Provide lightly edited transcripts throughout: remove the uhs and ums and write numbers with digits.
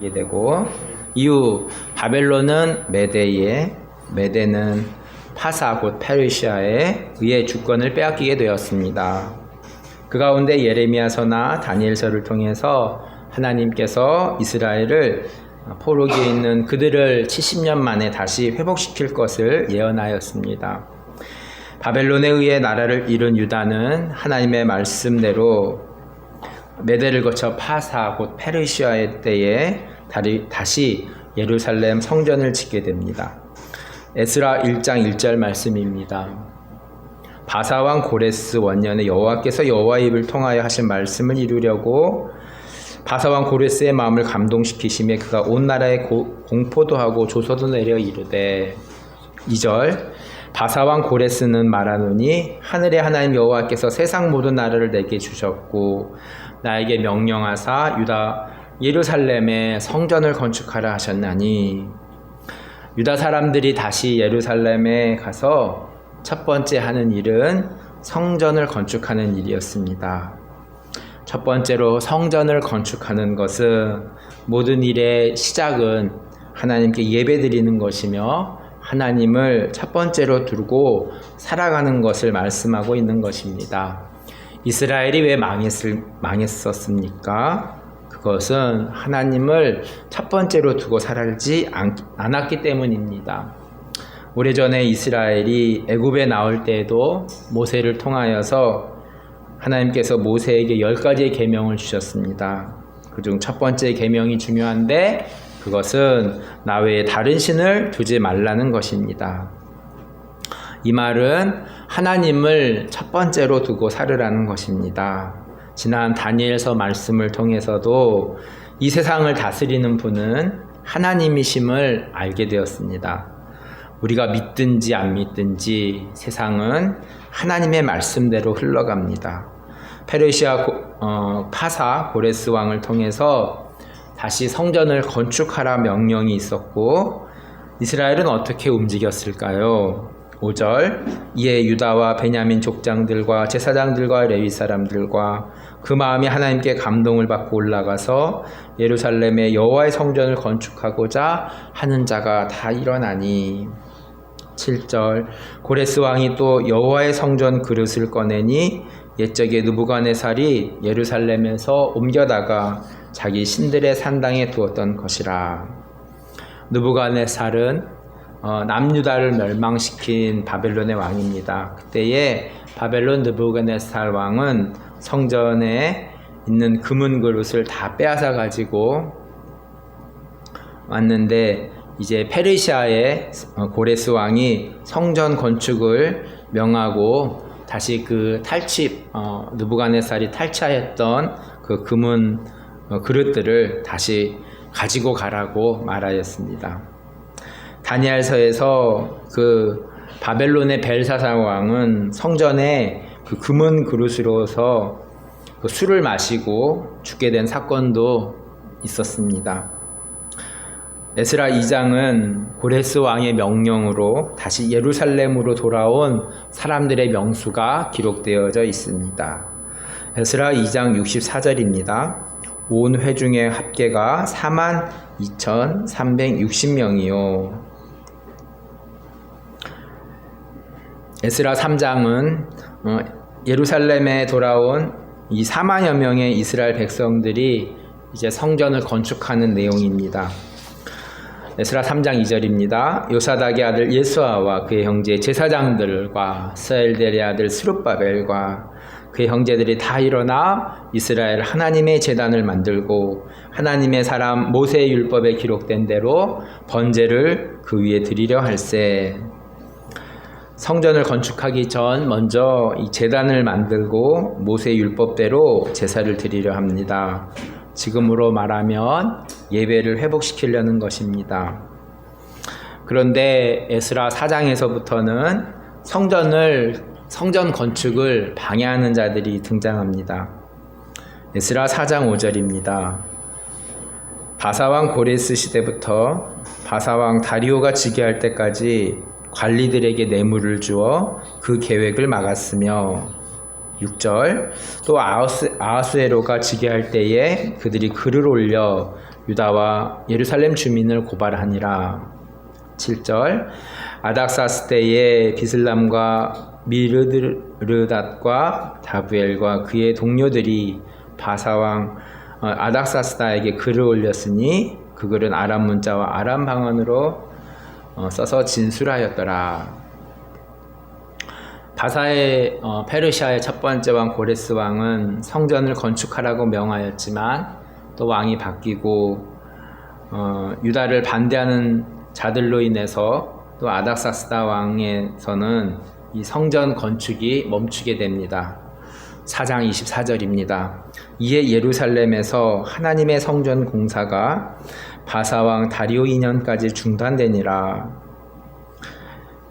알게 되고, 이후 바벨론은 메대는 파사 곧 페르시아에 의해 주권을 빼앗기게 되었습니다. 그 가운데 예레미야서나 다니엘서를 통해서 하나님께서 이스라엘을 포로기에 있는 그들을 70년 만에 다시 회복시킬 것을 예언하였습니다. 바벨론에 의해 나라를 잃은 유다는 하나님의 말씀대로 메대를 거쳐 파사 곧 페르시아의 때에 다시 예루살렘 성전을 짓게 됩니다. 에스라 1장 1절 말씀입니다. 바사왕 고레스 원년에 여호와께서 여호와의 입을 통하여 하신 말씀을 이루려고 바사왕 고레스의 마음을 감동시키심에 그가 온 나라에 공포도 하고 조서도 내려 이르되 2절 바사왕 고레스는 말하노니 하늘의 하나님 여호와께서 세상 모든 나라를 내게 주셨고 나에게 명령하사 유다 예루살렘에 성전을 건축하라 하셨나니 유다 사람들이 다시 예루살렘에 가서 첫 번째 하는 일은 성전을 건축하는 일이었습니다. 첫 번째로 성전을 건축하는 것은 모든 일의 시작은 하나님께 예배드리는 것이며 하나님을 첫 번째로 두고 살아가는 것을 말씀하고 있는 것입니다. 이스라엘이 왜 망했었습니까? 그것은 하나님을 첫 번째로 두고 살지 않았기 때문입니다. 오래전에 이스라엘이 애굽에 나올 때에도 모세를 통하여서 하나님께서 모세에게 10가지의 계명을 주셨습니다. 그중 첫 번째 계명이 중요한데 그것은 나 외에 다른 신을 두지 말라는 것입니다. 이 말은 하나님을 첫 번째로 두고 살으라는 것입니다. 지난 다니엘서 말씀을 통해서도 이 세상을 다스리는 분은 하나님이심을 알게 되었습니다. 우리가 믿든지 안 믿든지 세상은 하나님의 말씀대로 흘러갑니다. 페르시아 파사 고레스 왕을 통해서 다시 성전을 건축하라 명령이 있었고 이스라엘은 어떻게 움직였을까요? 5절 이에 유다와 베냐민 족장들과 제사장들과 레위 사람들과 그 마음이 하나님께 감동을 받고 올라가서 예루살렘에 여호와의 성전을 건축하고자 하는 자가 다 일어나니 7절 고레스 왕이 또 여호와의 성전 그릇을 꺼내니 옛적에 느부갓네살이 예루살렘에서 옮겨다가 자기 신들의 산당에 두었던 것이라. 느부갓네살은 남유다를 멸망시킨 바벨론의 왕입니다. 그때에 바벨론 느부갓네살 왕은 성전에 있는 금은 그릇을 다 빼앗아 가지고 왔는데 이제 페르시아의 고레스 왕이 성전 건축을 명하고 다시 그 느부갓네살이 탈취하였던 그 금은 그릇들을 다시 가지고 가라고 말하였습니다. 다니엘서에서 그 바벨론의 벨사살 왕은 성전에 그 금은 그릇으로서 그 술을 마시고 죽게 된 사건도 있었습니다. 에스라 2장은 고레스 왕의 명령으로 다시 예루살렘으로 돌아온 사람들의 명수가 기록되어져 있습니다. 에스라 2장 64절입니다. 온 회중의 합계가 42,360명이요. 에스라 3장은 예루살렘에 돌아온 이 4만여 명의 이스라엘 백성들이 이제 성전을 건축하는 내용입니다. 에스라 3장 2절입니다. 요사닥의 아들 예수아와 그의 형제 제사장들과 스엘델의 아들 스룹바벨과 그의 형제들이 다 일어나 이스라엘 하나님의 제단을 만들고 하나님의 사람 모세의 율법에 기록된 대로 번제를 그 위에 드리려 할세. 성전을 건축하기 전 먼저 이 제단을 만들고 모세의 율법대로 제사를 드리려 합니다. 지금으로 말하면 예배를 회복시키려는 것입니다. 그런데 에스라 4장에서부터는 성전 건축을 방해하는 자들이 등장합니다. 에스라 4장 5절입니다. 바사왕 고레스 시대부터 바사왕 다리오가 즉위할 때까지 관리들에게 뇌물을 주어 그 계획을 막았으며 6절 또 아하수에로가 즉위할 때에 그들이 글을 올려 유다와 예루살렘 주민을 고발하니라. 7절 아닥사스 때에 비슬람과 미르드르닷과 다부엘과 그의 동료들이 바사왕 아닥사스다에게 글을 올렸으니 그 글은 아람 문자와 아람 방언으로 써서 진술하였더라. 바사의 페르시아의 첫 번째 왕 고레스 왕은 성전을 건축하라고 명하였지만 또 왕이 바뀌고 유다를 반대하는 자들로 인해서 또 아닥사스다 왕에서는 이 성전 건축이 멈추게 됩니다. 4장 24절입니다. 이에 예루살렘에서 하나님의 성전 공사가 바사왕 다리오 2년까지 중단되니라.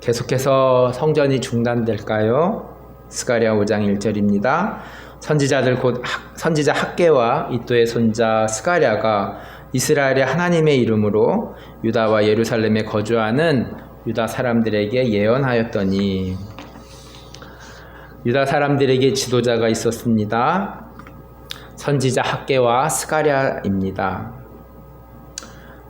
계속해서 성전이 중단될까요? 스가랴 5장 1절입니다. 선지자들 곧 선지자 학개와 이도의 손자 스가랴가 이스라엘의 하나님의 이름으로 유다와 예루살렘에 거주하는 유다 사람들에게 예언하였더니, 유다 사람들에게 지도자가 있었습니다. 선지자 학개와 스가랴입니다.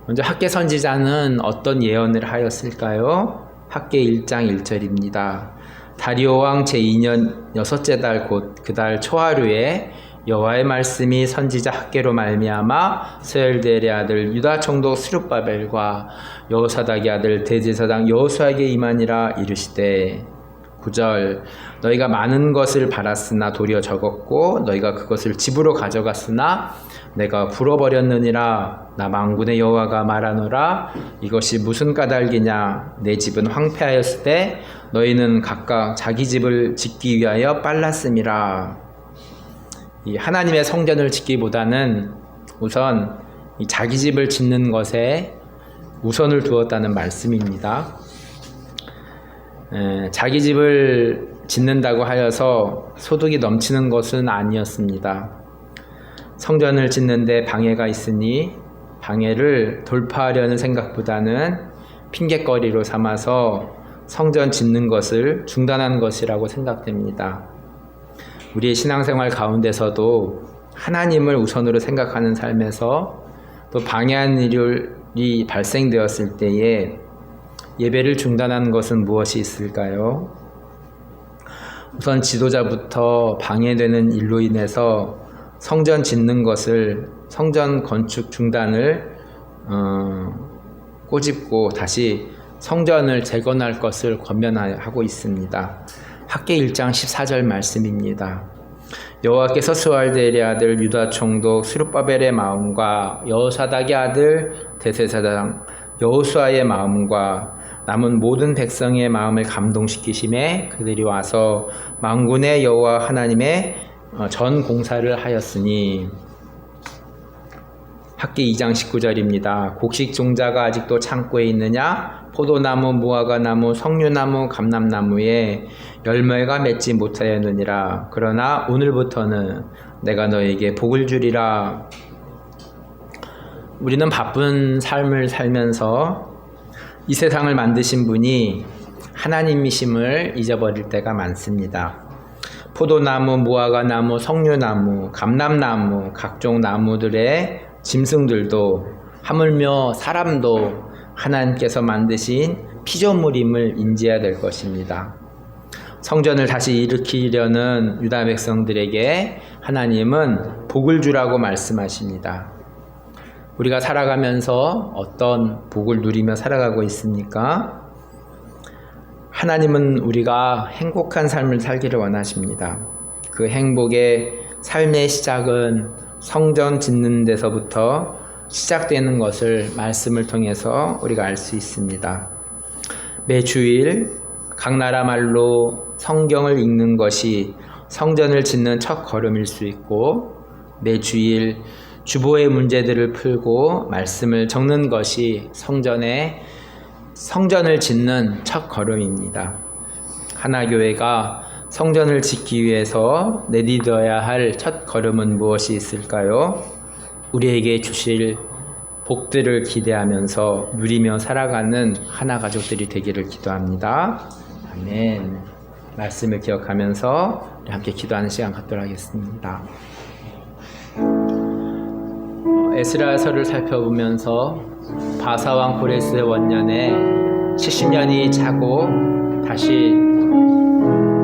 먼저 학개 선지자는 어떤 예언을 하였을까요? 학개 1장 1절입니다. 다리오 왕 제2년 6째 달 곧 그 달 초하루에 여호와의 말씀이 선지자 학개로 말미암아 스엘델의 아들 유다 총독 스룹바벨과 여호사닥의 아들 대제사장 여호수아에게 임하니라. 이르시되 9절 너희가 많은 것을 바랐으나 도리어 적었고 너희가 그것을 집으로 가져갔으나 내가 불어버렸느니라. 나 만군의 여호와가 말하노라. 이것이 무슨 까닭이냐. 내 집은 황폐하였을 때 너희는 각각 자기 집을 짓기 위하여 빨랐음이라. 이 하나님의 성전을 짓기보다는 우선 이 자기 집을 짓는 것에 우선을 두었다는 말씀입니다. 자기 집을 짓는다고 하여서 소득이 넘치는 것은 아니었습니다. 성전을 짓는데 방해가 있으니 방해를 돌파하려는 생각보다는 핑곗거리로 삼아서 성전 짓는 것을 중단한 것이라고 생각됩니다. 우리의 신앙생활 가운데서도 하나님을 우선으로 생각하는 삶에서 또 방해하는 일이 발생되었을 때에 예배를 중단하는 것은 무엇이 있을까요? 우선 지도자부터 방해되는 일로 인해서 성전 짓는 것을, 성전 건축 중단을 꼬집고 다시 성전을 재건할 것을 권면하고 있습니다. 학개 1장 14절 말씀입니다. 여호와께서 스알델의 아들 유다 총독 스룹바벨의 마음과 여호사닥의 아들 대제사장 여호수아의 마음과 남은 모든 백성의 마음을 감동시키심에 그들이 와서 만군의 여호와 하나님의 전 공사를 하였으니. 학개 2장 19절입니다. 곡식 종자가 아직도 창고에 있느냐? 포도나무, 무화과나무, 석류나무, 감람나무에 열매가 맺지 못하였느니라. 그러나 오늘부터는 내가 너에게 복을 주리라. 우리는 바쁜 삶을 살면서 이 세상을 만드신 분이 하나님이심을 잊어버릴 때가 많습니다. 포도나무, 무화과나무, 석류나무, 감람나무, 각종 나무들의 짐승들도 하물며 사람도 하나님께서 만드신 피조물임을 인지해야 될 것입니다. 성전을 다시 일으키려는 유다 백성들에게 하나님은 복을 주라고 말씀하십니다. 우리가 살아가면서 어떤 복을 누리며 살아가고 있습니까? 하나님은 우리가 행복한 삶을 살기를 원하십니다. 그 행복의 삶의 시작은 성전 짓는 데서부터 시작되는 것을 말씀을 통해서 우리가 알 수 있습니다. 매주일 각 나라 말로 성경을 읽는 것이 성전을 짓는 첫 걸음일 수 있고, 매주일 주보의 문제들을 풀고 말씀을 적는 것이 성전을 짓는 첫 걸음입니다. 하나교회가 성전을 짓기 위해서 내디뎌야 할 첫 걸음은 무엇이 있을까요? 우리에게 주실 복들을 기대하면서 누리며 살아가는 하나 가족들이 되기를 기도합니다. 아멘. 말씀을 기억하면서 우리 함께 기도하는 시간 갖도록 하겠습니다. 에스라서를 살펴보면서 바사왕 고레스의 원년에 70년이 차고 다시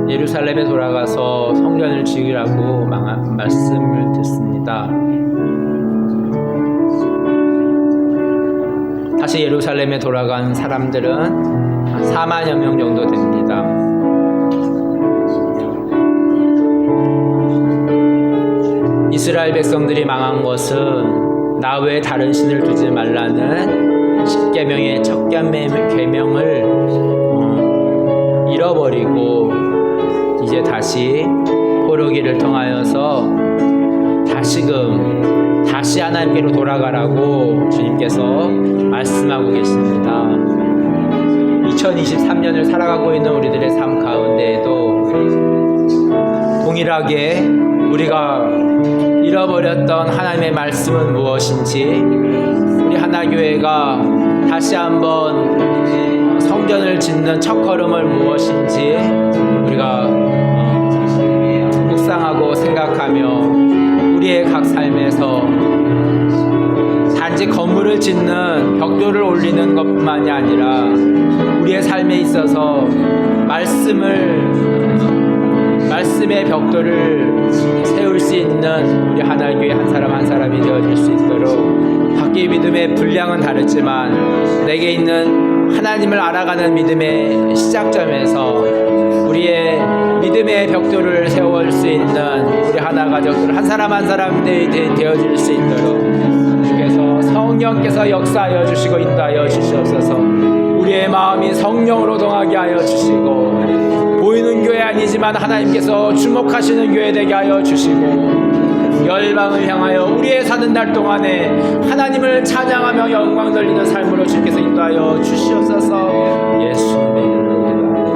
예루살렘에 돌아가서 성전을 지으라고 말씀을 듣습니다. 다시 예루살렘에 돌아간 사람들은 4만여 명 정도 됩니다. 이스라엘 백성들이 망한 것은 나 외에 다른 신을 두지 말라는 10계명의 첫 계명을 잃어버리고 이제 다시 포로기를 통하여서 다시 하나님께로 돌아가라고 주님께서 말씀하고 계십니다. 2023년을 살아가고 있는 우리들의 삶 가운데에도 동일하게 우리가 잃어버렸던 하나님의 말씀은 무엇인지, 우리 하나교회가 다시 한번 성전을 짓는 첫걸음을 무엇인지 우리가 묵상하고 생각하며 우리의 각 삶에서 단지 건물을 짓는 벽돌을 올리는 것뿐만이 아니라 우리의 삶에 있어서 말씀의 벽돌을 세울 수 있는 우리 하나교회 한 사람 한 사람이 되어질 수 있도록 각기 믿음의 분량은 다르지만 내게 있는 하나님을 알아가는 믿음의 시작점에서 우리의 믿음의 벽돌을 세울 수 있는 우리 하나 가족들 한 사람 한 사람들이 되어질 수 있도록 주께서 성령께서 역사하여 주시고 인도하여 주시옵소서. 우리의 마음이 성령으로 동하게 하여 주시고 보이는 교회 아니지만 하나님께서 주목하시는 교회 되게 하여 주시고 열방을 향하여 우리의 사는 날 동안에 하나님을 찬양하며 영광 돌리는 삶으로 주께서 인도하여 주시옵소서. 예수님의 이름으로 기도합니다.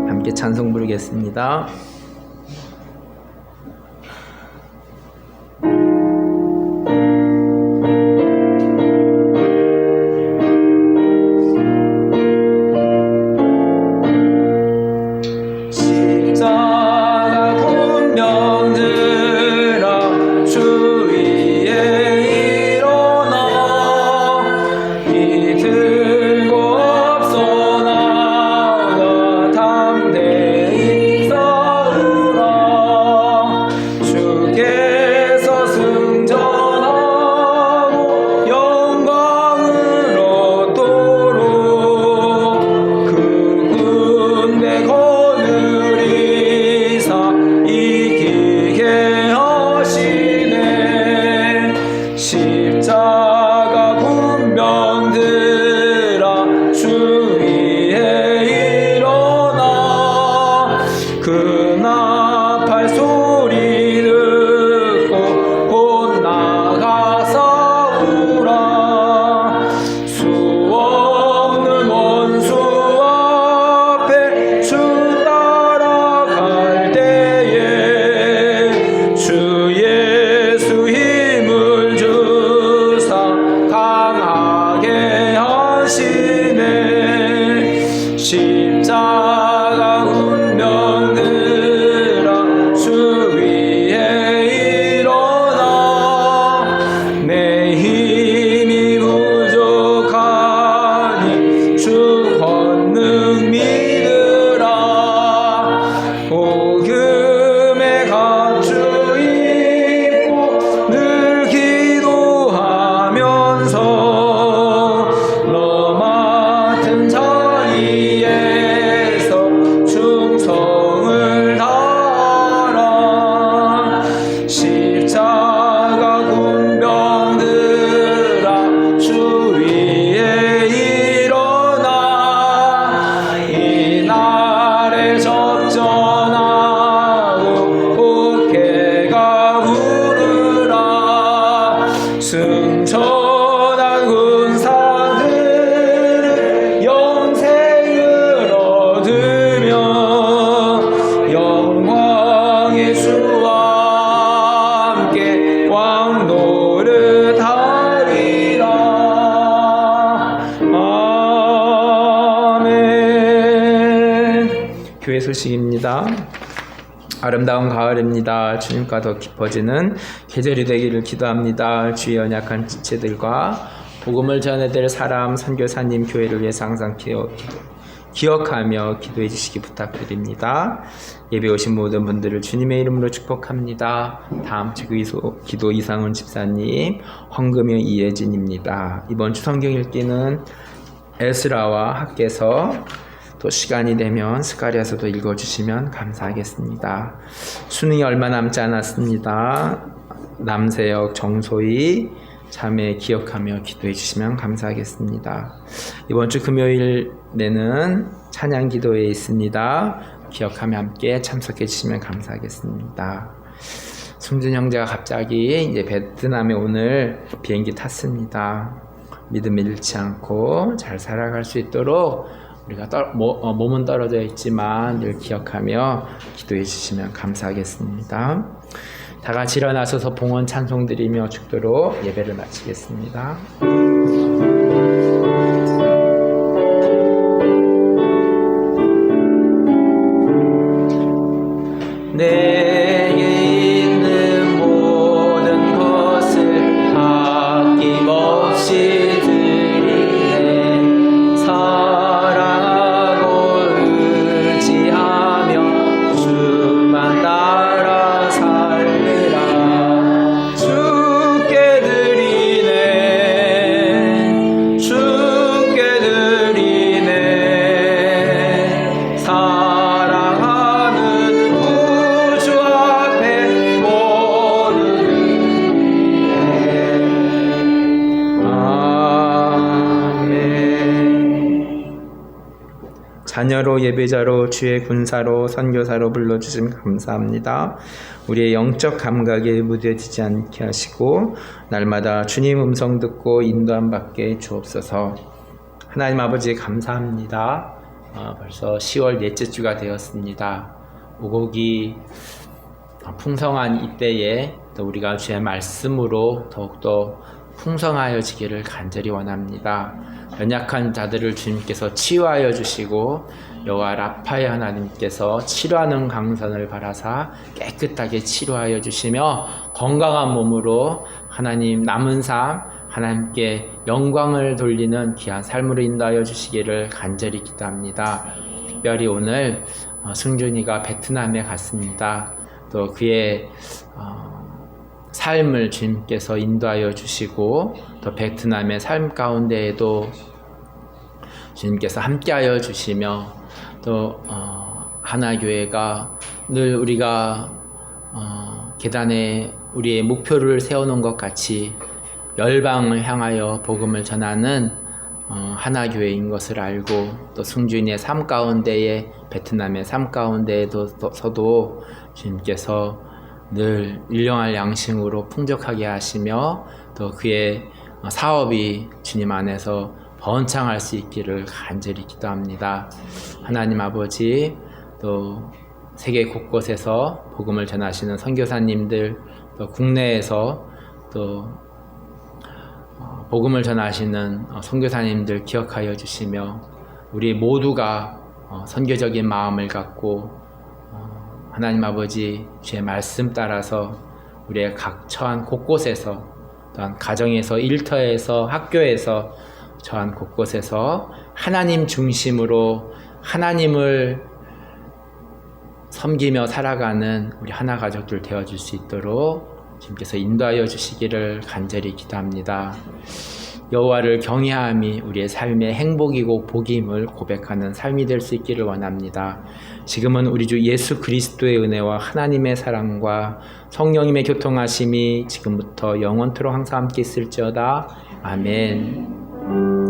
함께 찬송 부르겠습니다. 들고 없어 나가 담대히 서 교회 소식입니다. 아름다운 가을입니다. 주님과 더 깊어지는 계절이 되기를 기도합니다. 주의 연약한 지체들과 복음을 전해드릴 사람, 선교사님, 교회를 위해서 항상 기억하며 기도해 주시기 부탁드립니다. 예배 오신 모든 분들을 주님의 이름으로 축복합니다. 다음 주 기도 이상훈 집사님, 황금영 이예진입니다. 이번 주 성경 읽기는 에스라와 학개서, 또 시간이 되면 스가랴서도 읽어주시면 감사하겠습니다. 수능이 얼마 남지 않았습니다. 남세혁, 정소희 자매 기억하며 기도해 주시면 감사하겠습니다. 이번 주 금요일에는 찬양 기도회에 있습니다. 기억하며 함께 참석해 주시면 감사하겠습니다. 승준 형제가 갑자기 이제 베트남에 오늘 비행기 탔습니다. 믿음 잃지 않고 잘 살아갈 수 있도록 우리가 몸은 떨어져 있지만 늘 기억하며 기도해 주시면 감사하겠습니다. 다 같이 일어나셔서 봉헌 찬송 드리며 죽도록 예배를 마치겠습니다. 내게 있는 모든 것을 아낌없이 드리네. 사랑하고 의지하며 주만 따라 살리라. 주께 드리네. 주께 드리네. 사랑하는 구주 앞에 모든 아멘. 자녀로, 예배자로, 주의 군사로, 선교사로 불러주심 감사합니다. 우리의 영적 감각에 무뎌지지 않게 하시고 날마다 주님 음성 듣고 인도함 받게 주옵소서. 하나님 아버지 감사합니다. 벌써 10월 넷째 주가 되었습니다. 오곡이 풍성한 이때에 또 우리가 주의 말씀으로 더욱더 풍성하여지기를 간절히 원합니다. 연약한 자들을 주님께서 치유하여 주시고 여호와 라파의 하나님께서 치료하는 강선을 바라사 깨끗하게 치료하여 주시며 건강한 몸으로 하나님 남은 삶 하나님께 영광을 돌리는 귀한 삶으로 인도하여 주시기를 간절히 기도합니다. 특별히 오늘 승준이가 베트남에 갔습니다. 또 그의 삶을 주님께서 인도하여 주시고 또 베트남의 삶 가운데에도 주님께서 함께하여 주시며 또 하나교회가 늘 우리가 계단에 우리의 목표를 세워놓은 것 같이 열방을 향하여 복음을 전하는 하나교회인 것을 알고 또 승준이의 삶 가운데에 베트남의 삶 가운데에서도 주님께서 늘 일용할 양식으로 풍족하게 하시며 또 그의 사업이 주님 안에서 번창할 수 있기를 간절히 기도합니다. 하나님 아버지, 또 세계 곳곳에서 복음을 전하시는 선교사님들, 또 국내에서 또 복음을 전하시는 선교사님들 기억하여 주시며 우리 모두가 선교적인 마음을 갖고 하나님 아버지 주의 말씀 따라서 우리의 각 처한 곳곳에서 또한 가정에서 일터에서 학교에서 처한 곳곳에서 하나님 중심으로 하나님을 섬기며 살아가는 우리 하나 가족들 되어줄 수 있도록 주님께서 인도하여 주시기를 간절히 기도합니다. 여호와를 경외함이 우리의 삶의 행복이고 복임을 고백하는 삶이 될 수 있기를 원합니다. 지금은 우리 주 예수 그리스도의 은혜와 하나님의 사랑과 성령님의 교통하심이 지금부터 영원토록 항상 함께 있을지어다. 아멘.